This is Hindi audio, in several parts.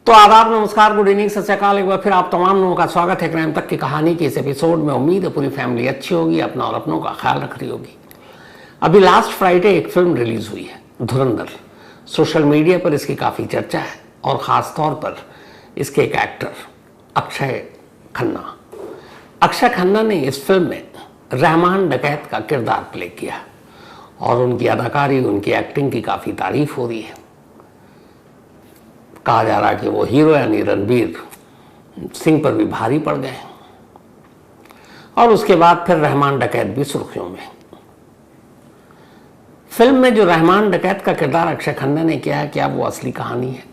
तो आदाब, नमस्कार, गुड इवनिंग, सत श्री अकाल। एक बार फिर आप तमाम लोगों का स्वागत है क्राइम तक की कहानी के इस एपिसोड में। उम्मीद है पूरी फैमिली अच्छी होगी, अपना और अपनों का ख्याल रख रही होगी। अभी लास्ट फ्राइडे एक फिल्म रिलीज हुई है, धुरंधर। सोशल मीडिया पर इसकी काफ़ी चर्चा है और ख़ास तौर पर इसके एक एक्टर अक्षय खन्ना। अक्षय खन्ना ने इस फिल्म में रहमान डकैत का किरदार प्ले किया और उनकी अदाकारी, उनकी एक्टिंग की काफ़ी तारीफ हो रही है। कहा जा रहा है कि वो हीरो यानी रणवीर सिंह पर भी भारी पड़ गए और उसके बाद फिर रहमान डकैत भी सुर्खियों में। फिल्म में जो रहमान डकैत का किरदार अक्षय खन्ना ने किया है, क्या वो असली कहानी है?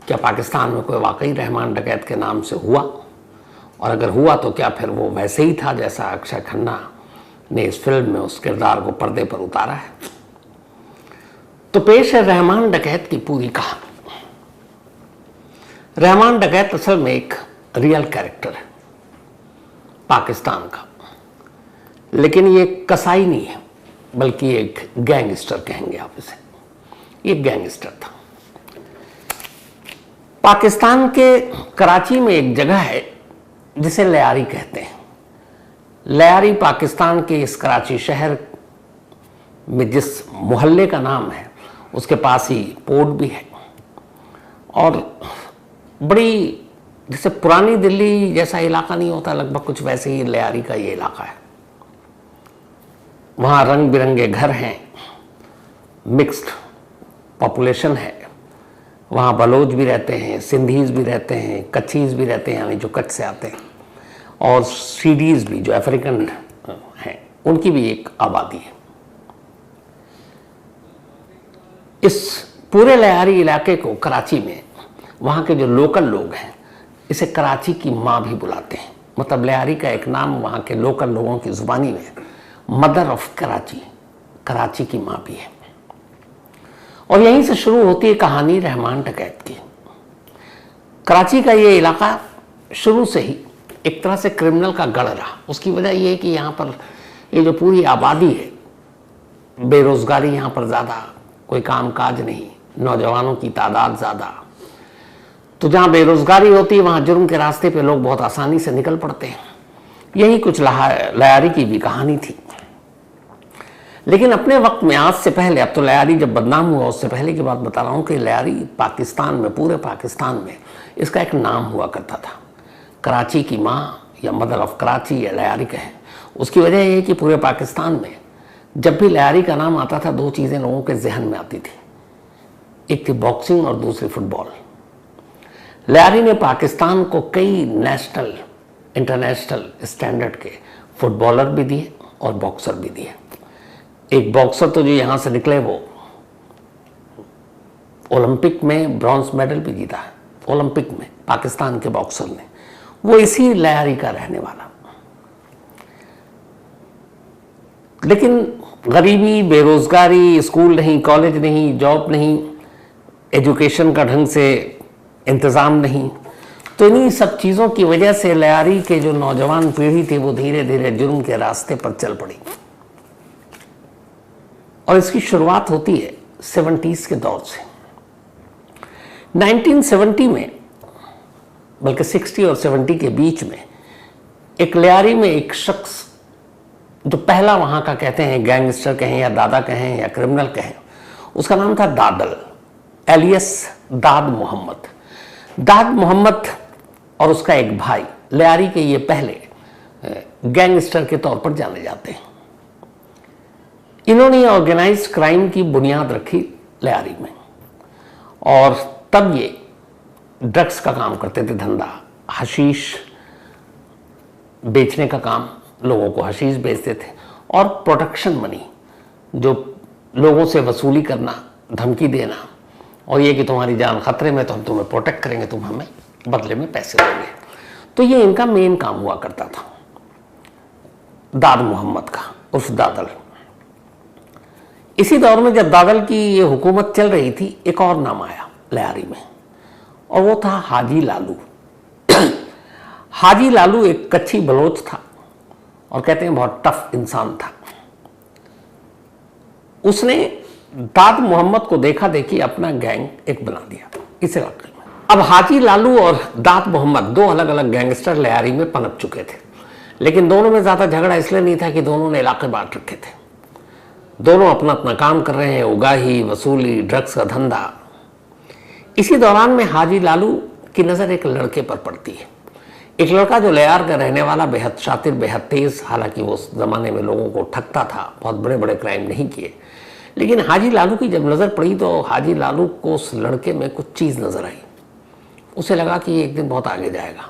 क्या पाकिस्तान में कोई वाकई रहमान डकैत के नाम से हुआ? और अगर हुआ तो क्या फिर वो वैसे ही था जैसा अक्षय खन्ना ने इस फिल्म में उस किरदार को पर्दे पर उतारा है? तो पेश है रहमान डकैत की पूरी कहानी। रहमान डकैत असल में एक रियल कैरेक्टर है पाकिस्तान का, लेकिन ये कसाई नहीं है बल्कि एक गैंगस्टर कहेंगे आप इसे। ये गैंगस्टर था। पाकिस्तान के कराची में एक जगह है जिसे लयारी कहते हैं। लयारी पाकिस्तान के इस कराची शहर में जिस मोहल्ले का नाम है उसके पास ही पोर्ट भी है और बड़ी, जैसे पुरानी दिल्ली जैसा इलाका नहीं होता, लगभग कुछ वैसे ही लयारी का ये इलाका है। वहाँ रंग बिरंगे घर हैं, मिक्स्ड पॉपुलेशन है। वहाँ बलोच भी रहते हैं, सिंधीज़ भी रहते हैं, कच्छीज़ भी रहते हैं, यानी जो कच्छ से आते हैं, और सीडीज़ भी जो अफ्रीकन हैं, उनकी भी एक आबादी है। इस पूरे लयारी इलाके को कराची में वहाँ के जो लोकल लोग हैं इसे कराची की माँ भी बुलाते हैं। मतलब लयारी का एक नाम वहाँ के लोकल लोगों की ज़ुबानी में मदर ऑफ कराची, कराची की माँ भी है। और यहीं से शुरू होती है कहानी रहमान डकैत की। कराची का ये इलाका शुरू से ही एक तरह से क्रिमिनल का गढ़ रहा। उसकी वजह ये है कि यहाँ पर ये जो पूरी आबादी है, बेरोज़गारी यहाँ पर ज़्यादा, कोई काम काज नहीं, नौजवानों की तादाद ज़्यादा। तो जहाँ बेरोज़गारी होती है वहाँ जुर्म के रास्ते पे लोग बहुत आसानी से निकल पड़ते हैं। यही कुछ लयारी की भी कहानी थी। लेकिन अपने वक्त में, आज से पहले, अब तो लयारी जब बदनाम हुआ उससे पहले की बात बता रहा हूँ कि लयारी पाकिस्तान में, पूरे पाकिस्तान में इसका एक नाम हुआ करता था, कराची की माँ या मदर ऑफ कराची या लयारी कहें। उसकी वजह यह है कि पूरे पाकिस्तान में जब भी लयारी का नाम आता था, दो चीज़ें लोगों के जहन में आती थी। एक थी बॉक्सिंग और दूसरी फुटबॉल। लयारी ने पाकिस्तान को कई नेशनल, इंटरनेशनल स्टैंडर्ड के फुटबॉलर भी दिए और बॉक्सर भी दिए। एक बॉक्सर तो जो यहाँ से निकले वो ओलंपिक में ब्रॉन्ज मेडल भी जीता है, ओलंपिक में पाकिस्तान के बॉक्सर ने। वो इसी लयारी का रहने वाला। लेकिन गरीबी, बेरोजगारी, स्कूल नहीं, कॉलेज नहीं, जॉब नहीं, एजुकेशन का ढंग से इंतज़ाम नहीं, तो इन्हीं सब चीज़ों की वजह से लयारी के जो नौजवान पीढ़ी थी वो धीरे धीरे जुर्म के रास्ते पर चल पड़ी। और इसकी शुरुआत होती है 70s के दौर से। 1970 में, बल्कि 60 और 70 के बीच में, एक लयारी में एक शख्स जो पहला वहाँ का, कहते हैं गैंगस्टर कहें या दादा कहें या क्रिमिनल कहें, उसका नाम था दादल, एलियस दाद मोहम्मद। दाद मोहम्मद और उसका एक भाई लयारी के ये पहले गैंगस्टर के तौर पर जाने जाते हैं। इन्होंने ऑर्गेनाइज्ड क्राइम की बुनियाद रखी लयारी में और तब ये ड्रग्स का काम करते थे, धंधा, हशीश बेचने का काम, लोगों को हशीश बेचते थे। और प्रोटेक्शन मनी, जो लोगों से वसूली करना, धमकी देना और ये कि तुम्हारी जान खतरे में तो हम तुम्हें प्रोटेक्ट करेंगे, तुम हमें बदले में पैसे दोगे। तो ये इनका मेन काम हुआ करता था, दाद मोहम्मद का उर्फ दादल। इसी दौर में जब दादल की ये हुकूमत चल रही थी, एक और नाम आया लयारी में और वो था हाजी लालू। हाजी लालू एक कच्छी बलोच था और कहते हैं बहुत टफ इंसान था। उसने दाद मोहम्मद को देखा देखी अपना गैंग एक बना दिया इस इलाके में। अब हाजी लालू और दात मोहम्मद दो अलग अलग गैंगस्टर लयारी में पनप चुके थे, लेकिन दोनों में ज़्यादा झगड़ा इसलिए नहीं था कि दोनों ने इलाके बांट रखे थे। दोनों अपना अपना काम कर रहे हैं, उगाही, वसूली, ड्रग्स का धंधा। इसी दौरान में हाजी लालू की नज़र एक लड़के पर पड़ती है। एक लड़का जो लयार का रहने वाला, बेहद शातिर, बेहद तेज़। हालांकि वो उस ज़माने में लोगों को ठगता था, बहुत बड़े बड़े क्राइम नहीं किए, लेकिन हाजी लालू की जब नज़र पड़ी तो हाजी लालू को उस लड़के में कुछ चीज़ नज़र आई। उसे लगा कि ये एक दिन बहुत आगे जाएगा।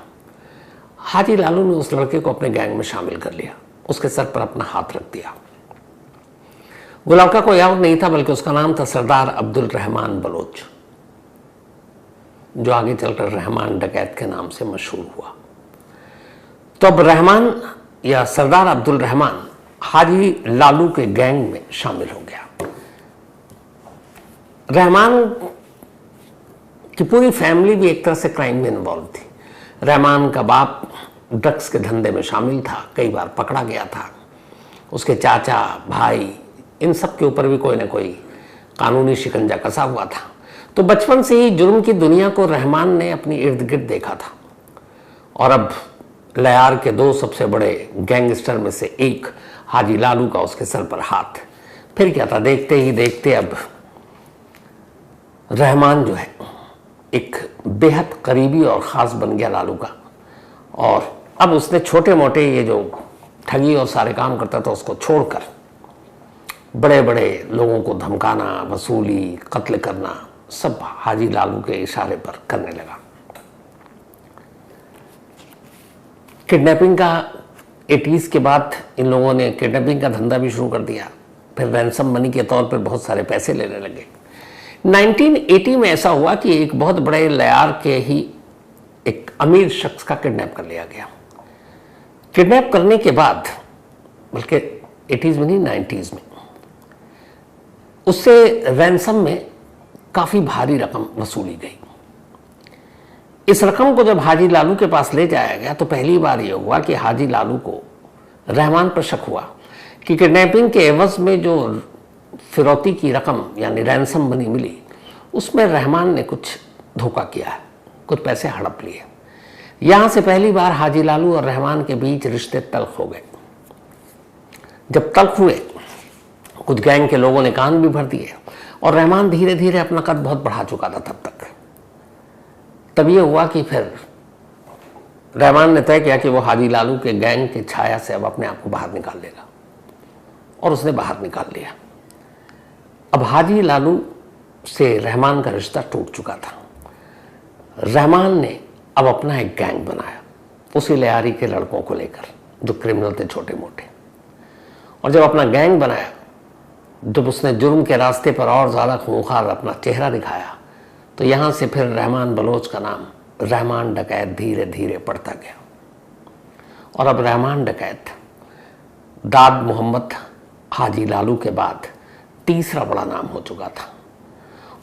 हाजी लालू ने उस लड़के को अपने गैंग में शामिल कर लिया, उसके सर पर अपना हाथ रख दिया। वो लड़का कोई और नहीं था बल्कि उसका नाम था सरदार अब्दुल रहमान बलोच, जो आगे चलकर रहमान डकैत के नाम से मशहूर हुआ। तो अब रहमान या सरदार अब्दुल रहमान हाजी लालू के गैंग में शामिल हो गया। रहमान की पूरी फैमिली भी एक तरह से क्राइम में इन्वॉल्व थी। रहमान का बाप ड्रग्स के धंधे में शामिल था, कई बार पकड़ा गया था। उसके चाचा, भाई, इन सब के ऊपर भी कोई ना कोई कानूनी शिकंजा कसा हुआ था। तो बचपन से ही जुर्म की दुनिया को रहमान ने अपनी इर्द गिर्द देखा था। और अब लयार के दो सबसे बड़े गैंगस्टर में से एक हाजी लालू का उसके सर पर हाथ। फिर क्या था, देखते ही देखते अब रहमान जो है एक बेहद करीबी और ख़ास बन गया लालू का। और अब उसने छोटे मोटे ये जो ठगी और सारे काम करता था उसको छोड़कर बड़े बड़े लोगों को धमकाना, वसूली, कत्ल करना, सब हाजी लालू के इशारे पर करने लगा। किडनैपिंग का 80s के बाद इन लोगों ने किडनैपिंग का धंधा भी शुरू कर दिया। फिर रैंसम मनी के तौर पर बहुत सारे पैसे लेने लगे। 1980 में ऐसा हुआ कि एक बहुत बड़े लयार के ही एक अमीर शख्स का किडनैप कर लिया गया। किडनैप करने के बाद, बल्कि 80s में नहीं 90s में, उससे रैंसम में काफ़ी भारी रकम वसूली गई। इस रकम को जब हाजी लालू के पास ले जाया गया तो पहली बार यह हुआ कि हाजी लालू को रहमान पर शक हुआ कि किडनैपिंग के एवज में जो फिरौती की रकम यानी रैंसम मनी मिली, उसमें रहमान ने कुछ धोखा किया है, कुछ पैसे हड़प लिए। यहाँ से पहली बार हाजी लालू और रहमान के बीच रिश्ते तल्ख हो गए। जब तल्ख हुए, कुछ गैंग के लोगों ने कान भी भर दिए और रहमान धीरे धीरे अपना कद बहुत बढ़ा चुका था तब तक। तब ये हुआ कि फिर रहमान ने तय किया कि वो हाजी लालू के गैंग की छाया से अब अपने आप को बाहर निकाल लेगा, और उसने बाहर निकाल लिया। अब हाजी लालू से रहमान का रिश्ता टूट चुका था। रहमान ने अब अपना एक गैंग बनाया, उसी लयारी के लड़कों को लेकर जो क्रिमिनल थे छोटे मोटे। और जब अपना गैंग बनाया, जब उसने जुर्म के रास्ते पर और ज़्यादा खूंखार अपना चेहरा दिखाया, तो यहाँ से फिर रहमान बलोच का नाम रहमान डकैत धीरे धीरे पड़ता गया। और अब रहमान डकैत दाद मोहम्मद हाजी लालू के बाद तीसरा बड़ा नाम हो चुका था।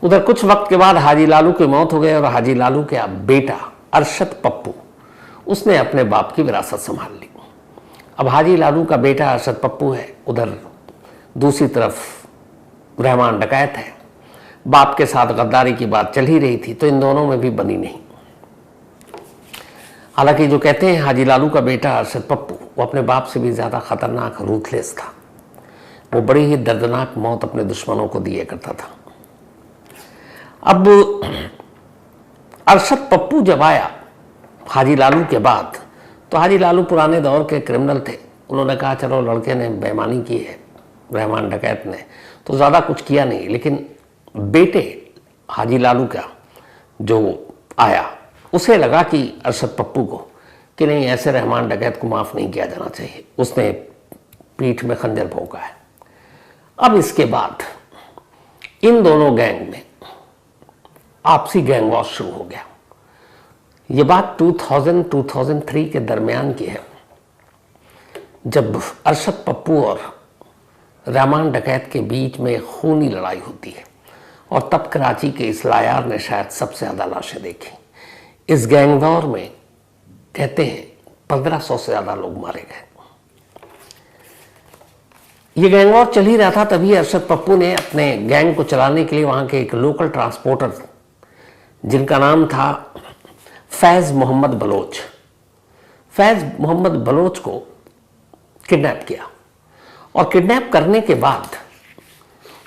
उधर कुछ वक्त के बाद हाजी लालू की मौत हो गई और हाजी लालू के बेटा अरशद पप्पू, उसने अपने बाप की विरासत संभाल ली। अब हाजी लालू का बेटा अरशद पप्पू है, उधर दूसरी तरफ रहमान डकैत है। बाप के साथ गद्दारी की बात चल ही रही थी, तो इन दोनों में भी बनी नहीं। हालांकि जो कहते हैं हाजी लालू का बेटा अरशद पप्पू, वो अपने बाप से भी ज़्यादा खतरनाक, रूथलेस था। वो बड़ी ही दर्दनाक मौत अपने दुश्मनों को दिए करता था। अब अरशद पप्पू जब आया हाजी लालू के बाद, तो हाजी लालू पुराने दौर के क्रिमिनल थे। उन्होंने कहा चलो लड़के ने बेईमानी की है, रहमान डकैत ने तो ज़्यादा कुछ किया नहीं, लेकिन बेटे हाजी लालू का जो आया, उसे लगा कि अरशद पप्पू को कि नहीं, ऐसे रहमान डकैत को माफ़ नहीं किया जाना चाहिए। उसने पीठ में खंजर भोंका है। अब इसके बाद इन दोनों गैंग में आपसी गैंग वॉर शुरू हो गया। ये बात 2000-2003 के दरमियान की है, जब अरशद पप्पू और रहमान डकैत के बीच में खूनी लड़ाई होती है। और तब कराची के इस लायार ने शायद सबसे ज़्यादा लाशें देखी। इस गैंग वॉर में कहते हैं 1500 से ज़्यादा लोग मारे गए। ये गैंग वॉर चल ही रहा था, तभी अरशद पप्पू ने अपने गैंग को चलाने के लिए वहाँ के एक लोकल ट्रांसपोर्टर जिनका नाम था फैज़ मोहम्मद बलोच। फैज़ मोहम्मद बलोच को किडनैप किया और किडनैप करने के बाद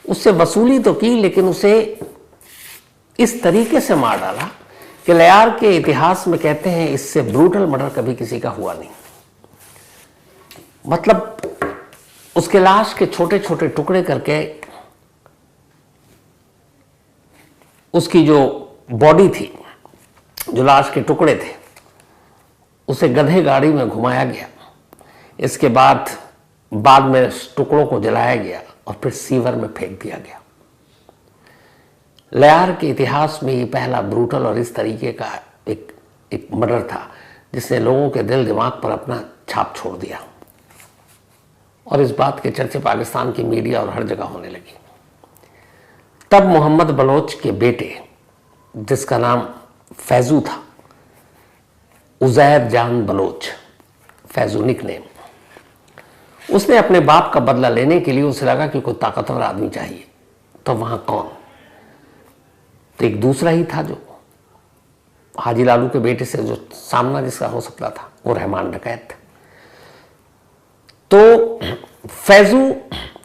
उससे वसूली तो की, लेकिन उसे इस तरीके से मार डाला कि लयार के इतिहास में कहते हैं इससे ब्रूटल मर्डर कभी किसी का हुआ नहीं। मतलब उसके लाश के छोटे छोटे टुकड़े करके उसकी जो बॉडी थी, जो लाश के टुकड़े थे, उसे गधे गाड़ी में घुमाया गया। इसके बाद में टुकड़ों को जलाया गया और फिर सीवर में फेंक दिया गया। लयार के इतिहास में ये पहला ब्रूटल और इस तरीके का एक मर्डर था जिसने लोगों के दिल दिमाग पर अपना छाप छोड़ दिया और इस बात के चर्चे पाकिस्तान की मीडिया और हर जगह होने लगी। तब मोहम्मद बलोच के बेटे, जिसका नाम फैजू था, उज़ैर जान बलोच, फैजू निकनेम, उसने अपने बाप का बदला लेने के लिए, उसे लगा कि कोई ताकतवर आदमी चाहिए। तो वहां कौन? तो एक दूसरा ही था जो हाजी लालू के बेटे से जो सामना जिसका हो सकता था, वो रहमान डकैत। तो फैजू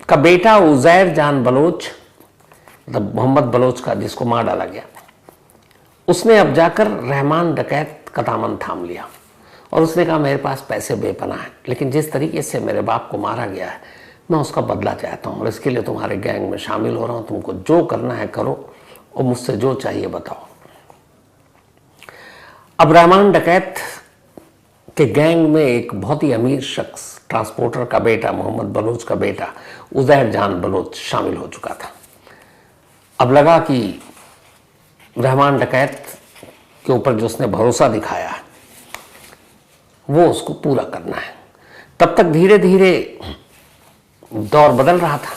का बेटा उज़ैर जान बलोच, मतलब मोहम्मद बलोच का जिसको मार डाला गया, उसने अब जाकर रहमान डकैत का दामन थाम लिया और उसने कहा मेरे पास पैसे बेपनाह हैं, लेकिन जिस तरीके से मेरे बाप को मारा गया है मैं उसका बदला चाहता हूँ और इसके लिए तुम्हारे गैंग में शामिल हो रहा हूँ। तुमको जो करना है करो और मुझसे जो चाहिए बताओ। अब रहमान डकैत के गैंग में एक बहुत ही अमीर शख्स, ट्रांसपोर्टर का बेटा, मोहम्मद बलोच का बेटा उज़ैर जान बलोच शामिल हो चुका था। अब लगा कि रहमान डकैत के ऊपर जो उसने भरोसा दिखाया है वो उसको पूरा करना है। तब तक धीरे धीरे दौर बदल रहा था,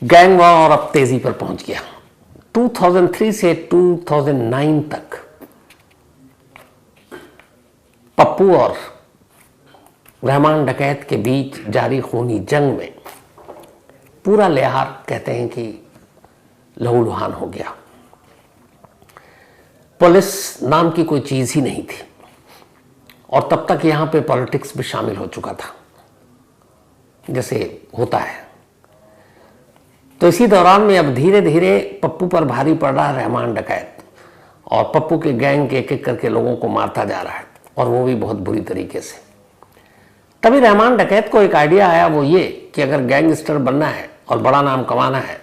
गैंग वॉर और अब तेजी पर पहुंच गया। 2003 से 2009 तक पप्पू और रहमान डकैत के बीच जारी खूनी जंग में पूरा लिहार कहते हैं कि लहूलुहान हो गया। पुलिस नाम की कोई चीज ही नहीं थी और तब तक यहां पे पॉलिटिक्स भी शामिल हो चुका था जैसे होता है। तो इसी दौरान में अब धीरे धीरे पप्पू पर भारी पड़ रहा है रहमान डकैत और पप्पू के गैंग के एक एक करके लोगों को मारता जा रहा है और वो भी बहुत बुरी तरीके से। तभी रहमान डकैत को एक आइडिया आया, वो ये कि अगर गैंगस्टर बनना है और बड़ा नाम कमाना है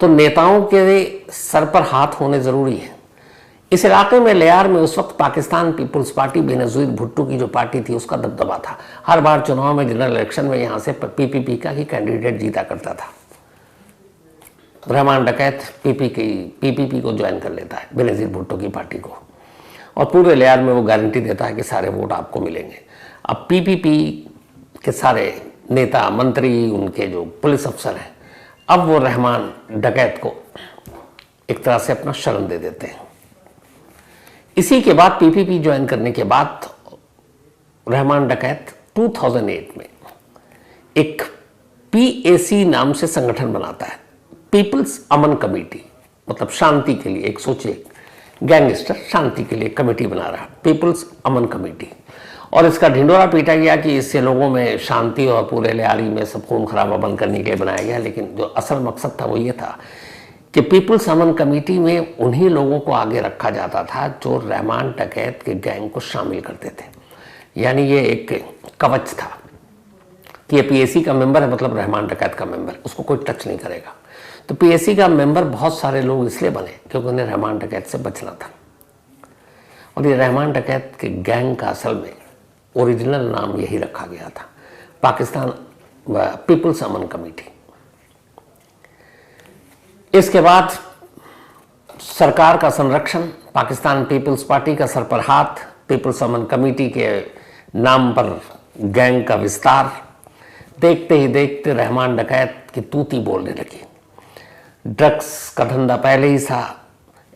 तो नेताओं के सर पर हाथ होने जरूरी है। इस इलाके में लियार में उस वक्त पाकिस्तान पीपुल्स पार्टी, बेनज़ीर भुट्टो की जो पार्टी थी, उसका दबदबा था। हर बार चुनाव में, जनरल इलेक्शन में यहां से पीपीपी का ही कैंडिडेट जीता करता था। रहमान डकैत पीपीपी को ज्वाइन कर लेता है, बेनज़ीर भुट्टो की पार्टी को, और पूरे लियार में वो गारंटी देता है कि सारे वोट आपको मिलेंगे। अब पीपीपी के सारे नेता, मंत्री, उनके जो पुलिस अफसर हैं, अब वो रहमान डकैत को एक तरह से अपना शरण दे देते हैं। इसी के बाद पीपीपी ज्वाइन करने के बाद रहमान डकैत 2008 में एक पीएसी नाम से संगठन बनाता है, पीपल्स अमन कमेटी, मतलब शांति के लिए। एक सोचिए, गैंगस्टर शांति के लिए कमेटी बना रहा, पीपल्स अमन कमेटी। और इसका ढिंडोरा पीटा गया कि इससे लोगों में शांति और पूरे लियारी में सब खून खराबा बंद करने के लिए बनाया गया। लेकिन जो असल मकसद था वो ये था कि पीपल्स अमन कमेटी में उन्हीं लोगों को आगे रखा जाता था जो रहमान डकैत के गैंग को शामिल करते थे। यानी ये एक कवच था कि ये पीएसी का मेंबर है, मतलब रहमान डकैत का मेंबर, उसको कोई टच नहीं करेगा। तो पीएसी का मेंबर बहुत सारे लोग इसलिए बने क्योंकि उन्हें रहमान डकैत से बचना था। और ये रहमान डकैत के गैंग का असल में ओरिजिनल नाम यही रखा गया था, पाकिस्तान पीपल्स अमन कमेटी। इसके बाद सरकार का संरक्षण, पाकिस्तान पीपल्स पार्टी का सर पर हाथ, पीपल्स अमन कमेटी के नाम पर गैंग का विस्तार, देखते ही देखते रहमान डकैत की तूती बोलने लगी। ड्रग्स का धंधा पहले ही था,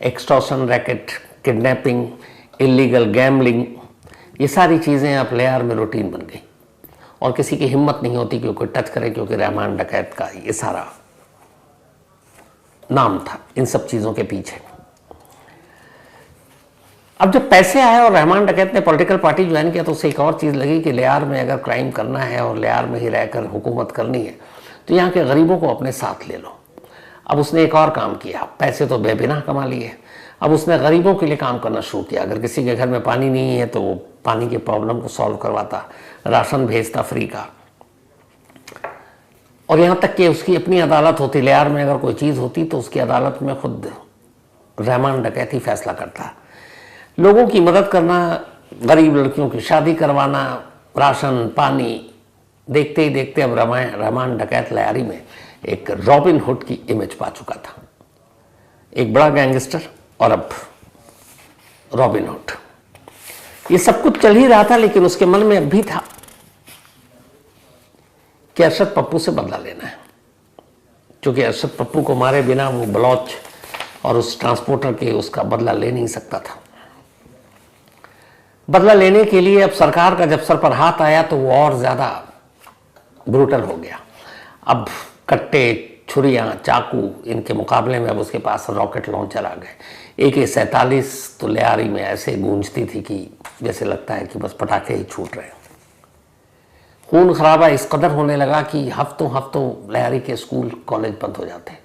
extortion racket, kidnapping, illegal gambling, ये सारी चीज़ें अब लियार में रूटीन बन गई और किसी की हिम्मत नहीं होती कि कोई टच करे, क्योंकि रहमान डकैत का ये सारा नाम था इन सब चीज़ों के पीछे। अब जब पैसे आए और रहमान डकैत ने पॉलिटिकल पार्टी ज्वाइन किया तो उसे एक और चीज़ लगी कि लियार में अगर क्राइम करना है और लियार में ही रहकर हुकूमत करनी है तो यहाँ के गरीबों को अपने साथ ले लो। अब उसने एक और काम किया, पैसे तो बेबिना कमा लिए, अब उसने गरीबों के लिए काम करना शुरू किया। अगर किसी के घर में पानी नहीं है तो वो पानी के प्रॉब्लम को सॉल्व करवाता, राशन भेजता फ्री का। और यहाँ तक कि उसकी अपनी अदालत होती, लियार में अगर कोई चीज़ होती तो उसकी अदालत में खुद रहमान डकैत ही फैसला करता। लोगों की मदद करना, गरीब लड़कियों की शादी करवाना, राशन पानी, देखते ही देखते अब रहमान डकैत लियारी में एक रॉबिन हुड की इमेज पा चुका था। एक बड़ा गैंगस्टर और अब रॉबिन हुड। ये सब कुछ चल ही रहा था, लेकिन उसके मन में अब भी था कि अरशद पप्पू से बदला लेना है, क्योंकि अरशद पप्पू को मारे बिना वो बलौच और उस ट्रांसपोर्टर के उसका बदला ले नहीं सकता था। बदला लेने के लिए अब सरकार का जब सर पर हाथ आया तो वो और ज्यादा ब्रूटल हो गया। अब कट्टे, छुरियां, चाकू, इनके मुकाबले में अब उसके पास रॉकेट लॉन्चर आ गए। AK-47 तो लियारी में ऐसे गूंजती थी कि जैसे लगता है कि बस पटाखे ही छूट रहे हैं। खून खराबा इस कदर होने लगा कि हफ्तों हफ्तों लियारी के स्कूल कॉलेज बंद हो जाते।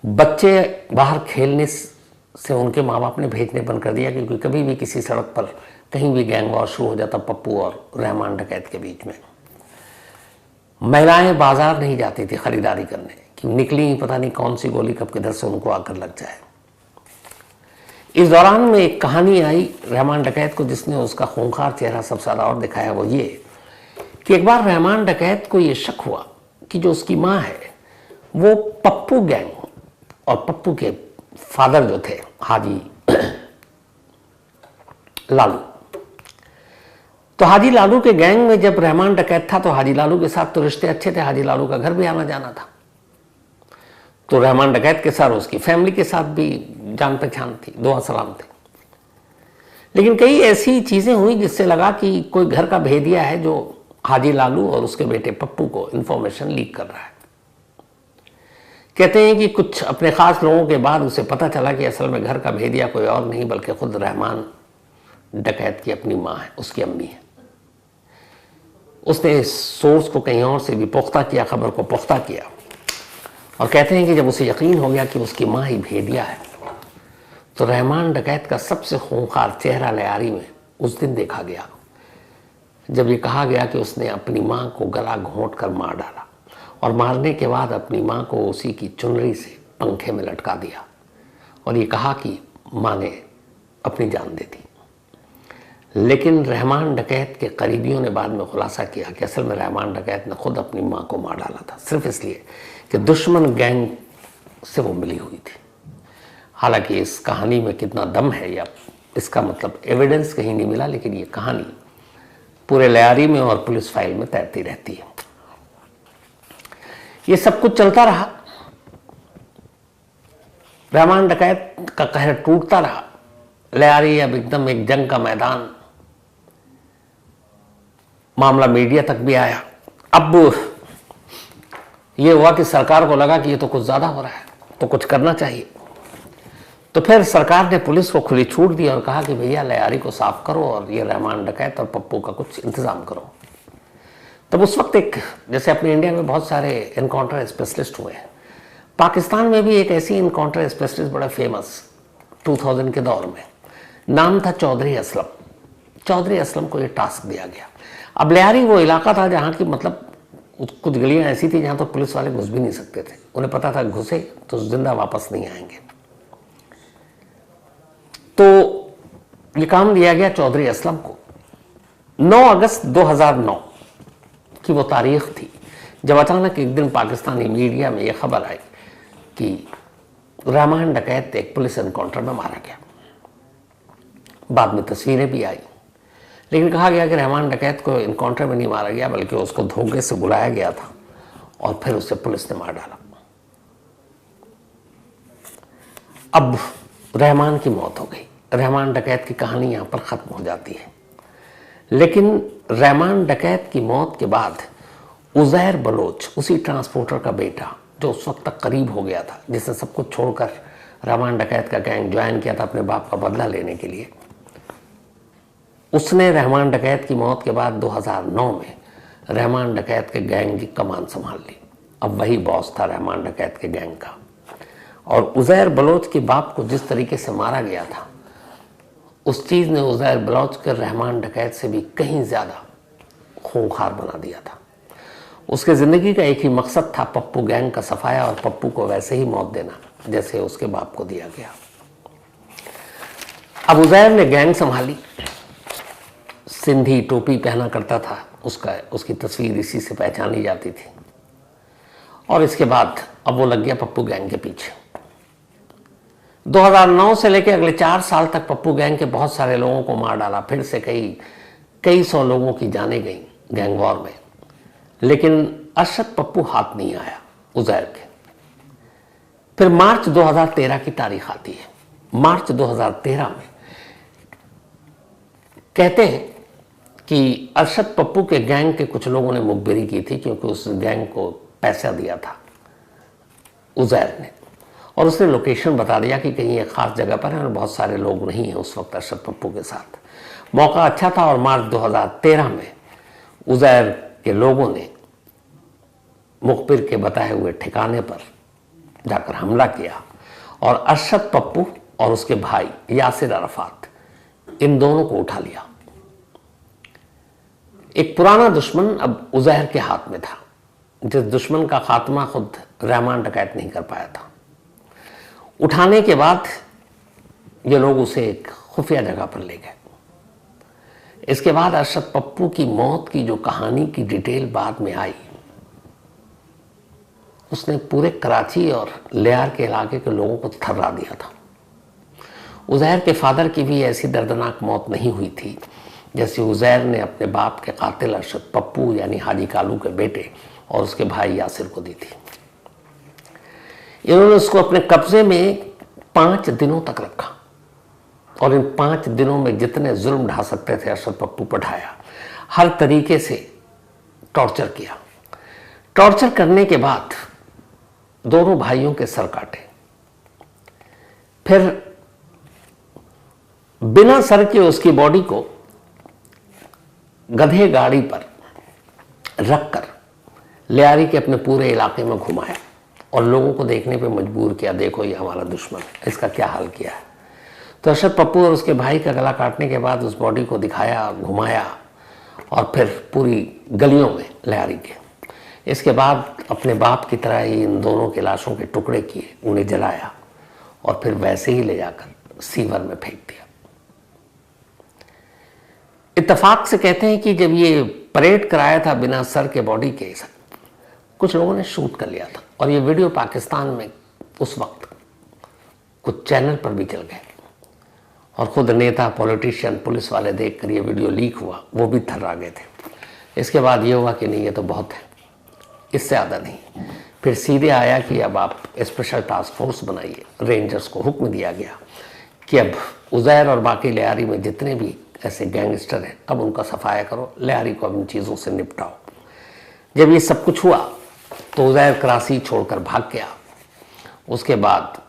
बच्चे बाहर खेलने से उनके माँ बाप ने भेजने बंद कर दिया, क्योंकि कभी भी किसी सड़क पर कहीं भी गैंग वॉर शुरू हो जाता पप्पू और रहमान डकैत के बीच में। महिलाएं बाजार नहीं जाती थी खरीदारी करने कि निकली ही पता नहीं कौन सी गोली कब किधर से उनको आकर लग जाए। इस दौरान में एक कहानी आई रहमान डकैत को जिसने उसका खूंखार चेहरा सबसे ज्यादा और दिखाया। वो ये कि एक बार रहमान डकैत को ये शक हुआ कि जो उसकी माँ है वो पप्पू गैंग और पप्पू के फादर जो थे हाजी लालू, तो हाजी लालू के गैंग में जब रहमान डकैत था तो हाजी लालू के साथ तो रिश्ते अच्छे थे, हाजी लालू का घर भी आना जाना था, तो रहमान डकैत के साथ उसकी फैमिली के साथ भी जान पहचान थी, दुआ सलाम थे। लेकिन कई ऐसी चीजें हुई जिससे लगा कि कोई घर का भेदिया है जो हाजी लालू और उसके बेटे पप्पू को इंफॉर्मेशन लीक कर रहा है। कहते हैं कि कुछ अपने खास लोगों के बाद उसे पता चला कि असल में घर का भेदिया कोई और नहीं बल्कि खुद रहमान डकैत की अपनी माँ है, उसकी अम्मी है। उसने इस सोर्स को कहीं और से भी पुख्ता किया, खबर को पुख्ता किया, और कहते हैं कि जब उसे यकीन हो गया कि उसकी माँ ही भेदिया है तो रहमान डकैत का सबसे खूंखार चेहरा लियारी में उस दिन देखा गया जब ये कहा गया कि उसने अपनी माँ को गला घोंट कर मार डाला और मारने के बाद अपनी माँ को उसी की चुनरी से पंखे में लटका दिया और ये कहा कि माँ ने अपनी जान दे दी। लेकिन रहमान डकैत के करीबियों ने बाद में खुलासा किया कि असल में रहमान डकैत ने खुद अपनी माँ को मार डाला था, सिर्फ इसलिए कि दुश्मन गैंग से वो मिली हुई थी। हालांकि इस कहानी में कितना दम है या इसका मतलब एविडेंस कहीं नहीं मिला, लेकिन ये कहानी पूरे लियारी में और पुलिस फाइल में तैरती रहती है। ये सब कुछ चलता रहा, रहमान डकैत का कहर टूटता रहा। लियारी अब एकदम एक जंग का मैदान, मामला मीडिया तक भी आया। अब ये हुआ कि सरकार को लगा कि ये तो कुछ ज्यादा हो रहा है, तो कुछ करना चाहिए। तो फिर सरकार ने पुलिस को खुली छूट दी और कहा कि भैया लियारी को साफ करो और ये रहमान डकैत और पप्पू का कुछ इंतजाम करो। तब उस वक्त एक, जैसे अपने इंडिया में बहुत सारे एनकाउंटर स्पेशलिस्ट हुए हैं, पाकिस्तान में भी एक ऐसी एनकाउंटर स्पेशलिस्ट बड़ा फेमस 2000 के दौर में, नाम था चौधरी असलम। चौधरी असलम को ये टास्क दिया गया। अब लियारी वो इलाका था जहाँ की मतलब कुछ गलियाँ ऐसी थी जहाँ तो पुलिस वाले घुस भी नहीं सकते थे, उन्हें पता था घुसे तो जिंदा वापस नहीं आएंगे। तो ये काम दिया गया चौधरी असलम को। 9 अगस्त 2009 की वो तारीख थी जब अचानक एक दिन पाकिस्तानी मीडिया में ये खबर आई कि रहमान डकैत एक पुलिस एनकाउंटर में मारा गया। बाद में तस्वीरें भी आई, लेकिन कहा गया कि रहमान डकैत को एनकाउंटर में नहीं मारा गया बल्कि उसको धोखे से बुलाया गया था और फिर उसे पुलिस ने मार डाला। अब रहमान की मौत हो गई, रहमान डकैत की कहानी यहां पर खत्म हो जाती है। लेकिन रहमान डकैत की मौत के बाद उज़ैर बलोच, उसी ट्रांसपोर्टर का बेटा जो उस वक्त तक करीब हो गया था, जिसने सब कुछ छोड़कर रहमान डकैत का गैंग ज्वाइन किया था अपने बाप का बदला लेने के लिए। उसने रहमान डकैत की मौत के बाद 2009 में रहमान डकैत के गैंग की कमान संभाल ली। अब वही बॉस था रहमान डकैत के गैंग का। और उज़ैर बलोच के बाप को जिस तरीके से मारा गया था, उस चीज़ ने उज़ैर बलोच के रहमान डकैत से भी कहीं ज़्यादा खूंखार बना दिया था। उसके ज़िंदगी का एक ही मकसद था, पप्पू गैंग का सफाया और पप्पू को वैसे ही मौत देना जैसे उसके बाप को दिया गया। अब उज़ैर ने गैंग संभाली, सिंधी टोपी पहना करता था, उसकी तस्वीर इसी से पहचानी जाती थी। और इसके बाद अब वो लग गया पप्पू गैंग के पीछे। 2009 से लेकर अगले 4 साल तक पप्पू गैंग के बहुत सारे लोगों को मार डाला। फिर से कई सौ लोगों की जानें गई गैंग वॉर में, लेकिन अरशद पप्पू हाथ नहीं आया उज़ैर के। फिर मार्च 2013 की तारीख आती है। मार्च 2013 में कहते हैं कि अरशद पप्पू के गैंग के कुछ लोगों ने मुखबिरी की थी, क्योंकि उस गैंग को पैसा दिया था उज़ैर ने, और उसने लोकेशन बता दिया कि कहीं एक खास जगह पर है और बहुत सारे लोग नहीं हैं उस वक्त अरशद पप्पू के साथ। मौका अच्छा था और मार्च 2013 में उज़ैर के लोगों ने मुखबिर के बताए हुए ठिकाने पर जाकर हमला किया और अरशद पप्पू और उसके भाई यासिर अरफात, इन दोनों को उठा लिया। एक पुराना दुश्मन अब उज़ैर के हाथ में था, जिस दुश्मन का खात्मा खुद रहमान डकैत नहीं कर पाया था। उठाने के बाद ये लोग उसे एक खुफिया जगह पर ले गए। इसके बाद अरशद पप्पू की मौत की जो कहानी की डिटेल बाद में आई, उसने पूरे कराची और लियार के इलाके के लोगों को थर्रा दिया था। उज़ैर के फादर की भी ऐसी दर्दनाक मौत नहीं हुई थी जैसे उज़ैर ने अपने बाप के कातिल अरशद पप्पू यानी हाजी कालू के बेटे और उसके भाई यासिर को दी थी। इन्होंने उसको अपने कब्जे में 5 दिनों तक रखा और इन 5 दिनों में जितने जुल्म ढा सकते थे अरशद पप्पू पर ढाया। हर तरीके से टॉर्चर किया। टॉर्चर करने के बाद दोनों भाइयों के सर काटे। फिर बिना सर के उसकी बॉडी को गधे गाड़ी पर रखकर लियारी के अपने पूरे इलाके में घुमाया और लोगों को देखने पे मजबूर किया, देखो ये हमारा दुश्मन, इसका क्या हाल किया है। तो अरशद पप्पू और उसके भाई का गला काटने के बाद उस बॉडी को दिखाया, घुमाया और फिर पूरी गलियों में लियारी के। इसके बाद अपने बाप की तरह ही इन दोनों के लाशों के टुकड़े किए, उन्हें जलाया और फिर वैसे ही ले जाकर सीवर में फेंक दिया। इत्तेफाक से कहते हैं कि जब ये परेड कराया था बिना सर के बॉडी के, कुछ लोगों ने शूट कर लिया था और ये वीडियो पाकिस्तान में उस वक्त कुछ चैनल पर भी चल गए और खुद नेता, पॉलिटिशियन, पुलिस वाले देखकर ये वीडियो लीक हुआ, वो भी थर्रा गए थे। इसके बाद ये हुआ कि नहीं ये तो बहुत है, इससे ज़्यादा नहीं। फिर सीधे आया कि अब आप स्पेशल टास्क फोर्स बनाइए। रेंजर्स को हुक्म दिया गया कि अब उज़ैर और बाकी लियारी में जितने भी ऐसे गैंगस्टर हैं अब उनका सफाया करो, लियारी को अब इन चीज़ों से निपटाओ। जब ये सब कुछ हुआ तो उज़ैर कराची छोड़कर भाग गया। उसके बाद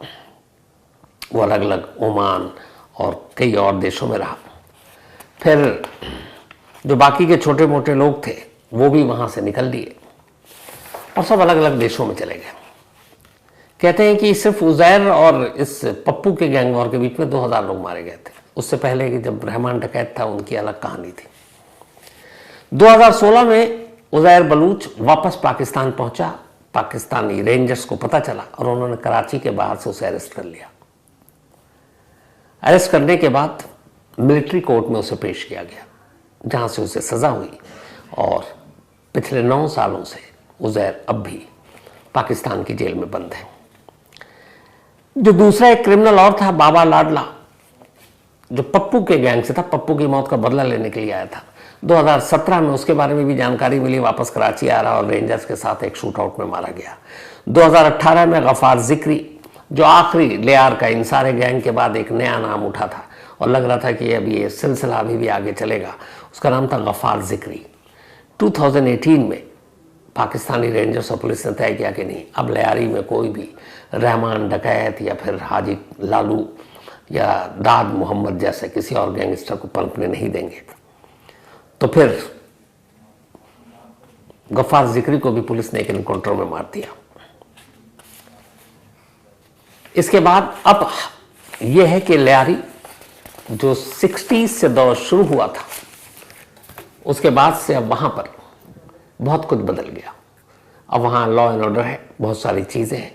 वो अलग अलग ओमान और कई और देशों में रहा। फिर जो बाकी के छोटे मोटे लोग थे वो भी वहाँ से निकल लिए और सब अलग अलग देशों में चले गए। कहते हैं कि सिर्फ उज़ैर और इस पप्पू के गैंग वॉर के बीच में 2000 लोग मारे गए थे। उससे पहले कि जब रहमान डकैत था उनकी अलग कहानी थी। 2016 में उज़ैर बलूच वापस पाकिस्तान पहुंचा। पाकिस्तानी रेंजर्स को पता चला और उन्होंने कराची के बाहर से उसे अरेस्ट कर लिया। अरेस्ट करने के बाद मिलिट्री कोर्ट में उसे पेश किया गया, जहां से उसे सज़ा हुई और पिछले 9 सालों से उज़ैर अब भी पाकिस्तान की जेल में बंद है। जो दूसरा एक क्रिमिनल और था, बाबा लाडला, जो पप्पू के गैंग से था, पप्पू की मौत का बदला लेने के लिए आया था। 2017 में उसके बारे में भी जानकारी मिली, वापस कराची आ रहा और रेंजर्स के साथ एक शूट आउट में मारा गया। 2018 में गफ़ार ज़िक्री, जो आखिरी लियार का इन सारे गैंग के बाद एक नया नाम उठा था और लग रहा था कि अभी ये सिलसिला अभी भी आगे चलेगा, उसका नाम था गफ़ार ज़िक्री। 2018 में पाकिस्तानी रेंजर्स और पुलिस ने तय किया कि नहीं, अब लयारी में कोई भी रहमान डकैत या फिर हाजी लालू या दाद मोहम्मद जैसे किसी और गैंगस्टर को पनपने नहीं देंगे। तो फिर गफ्फार जिक्री को भी पुलिस ने एक एनकाउंटर में मार दिया। इसके बाद अब यह है कि लयारी जो 60s से दौर शुरू हुआ था, उसके बाद से अब वहां पर बहुत कुछ बदल गया। अब वहाँ लॉ एंड ऑर्डर है, बहुत सारी चीज़ें हैं,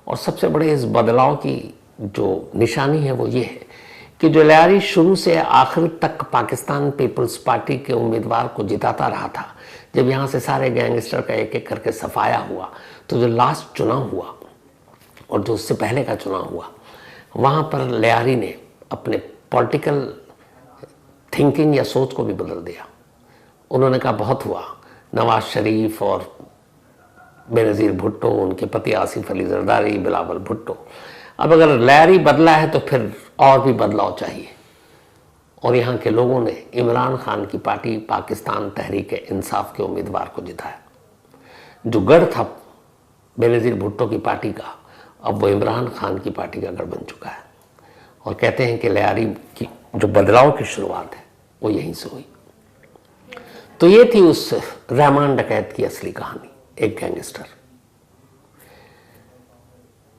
और सबसे बड़े इस बदलाव की जो निशानी है वो ये है कि जो लयारी शुरू से आखिर तक पाकिस्तान पीपल्स पार्टी के उम्मीदवार को जिताता रहा था, जब यहाँ से सारे गैंगस्टर का एक एक करके सफाया हुआ, तो जो लास्ट चुनाव हुआ और जो उससे पहले का चुनाव हुआ, वहाँ पर लयारी ने अपने पॉलिटिकल थिंकिंग या सोच को भी बदल दिया। उन्होंने कहा बहुत हुआ, नवाज शरीफ और बेनज़ीर भुट्टो, उनके पति आसिफ अली जरदारी, बिलावल भुट्टो, अब अगर लयारी बदला है तो फिर और भी बदलाव चाहिए। और यहाँ के लोगों ने इमरान खान की पार्टी पाकिस्तान तहरीक इंसाफ के उम्मीदवार को जिताया। जो गढ़ था बेनज़ीर भुट्टो की पार्टी का, अब वो इमरान खान की पार्टी का गढ़ बन चुका है। और कहते हैं कि लयारी की जो बदलाव की शुरुआत है वो यहीं से हुई। तो ये थी उस रहमान डकैत की असली कहानी, एक गैंगस्टर।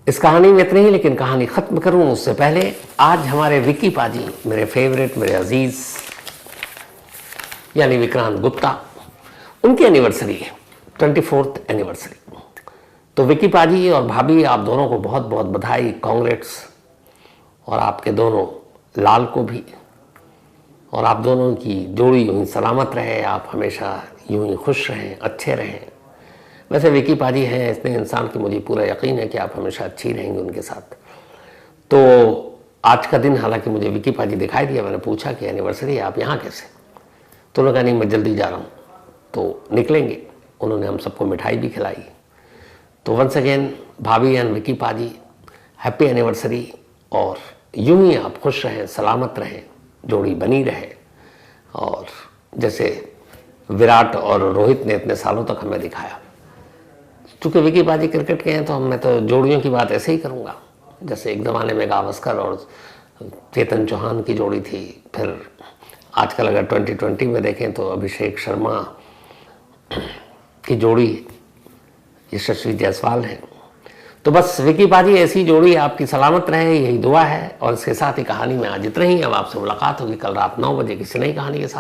इस कहानी में इतने ही, लेकिन कहानी खत्म करूं उससे पहले आज हमारे विकी पाजी, मेरे फेवरेट, मेरे अजीज, यानी विक्रांत गुप्ता, उनकी एनिवर्सरी है, 24th एनिवर्सरी। तो विकी पाजी और भाभी, आप दोनों को बहुत बहुत बधाई, कांग्रेट्स। और आपके दोनों लाल को भी, और आप दोनों की जोड़ी यूं ही सलामत रहे, आप हमेशा यूं ही खुश रहें, अच्छे रहें। वैसे विकी पाजी हैं इतने इंसान की मुझे पूरा यकीन है कि आप हमेशा अच्छी रहेंगे उनके साथ। तो आज का दिन, हालांकि मुझे विकी पाजी दिखाई दिया, मैंने पूछा कि एनिवर्सरी है, आप यहाँ कैसे? तो उन्होंने कहा नहीं, मैं जल्दी जा रहा हूँ, तो निकलेंगे। उन्होंने हम सबको मिठाई भी खिलाई। तो वंस अगेन भाभी एंड विकी पाजी, हैप्पी एनिवर्सरी। और यूं ही आप खुश रहें, सलामत रहें, जोड़ी बनी रहे। और जैसे विराट और रोहित ने इतने सालों तक हमें दिखाया, चूँकि विकी पाजी क्रिकेट के हैं तो मैं तो जोड़ियों की बात ऐसे ही करूँगा। जैसे एक ज़माने में गावस्कर और चेतन चौहान की जोड़ी थी, फिर आजकल अगर 2020 में देखें तो अभिषेक शर्मा की जोड़ी यशस्वी जायसवाल है। तो बस विकी पाजी ऐसी जोड़ी आपकी सलामत रहे, यही दुआ है। और इसके साथ ही कहानी में आज इतना ही। अब आपसे मुलाकात होगी कल रात 9 बजे किसी नई कहानी के साथ।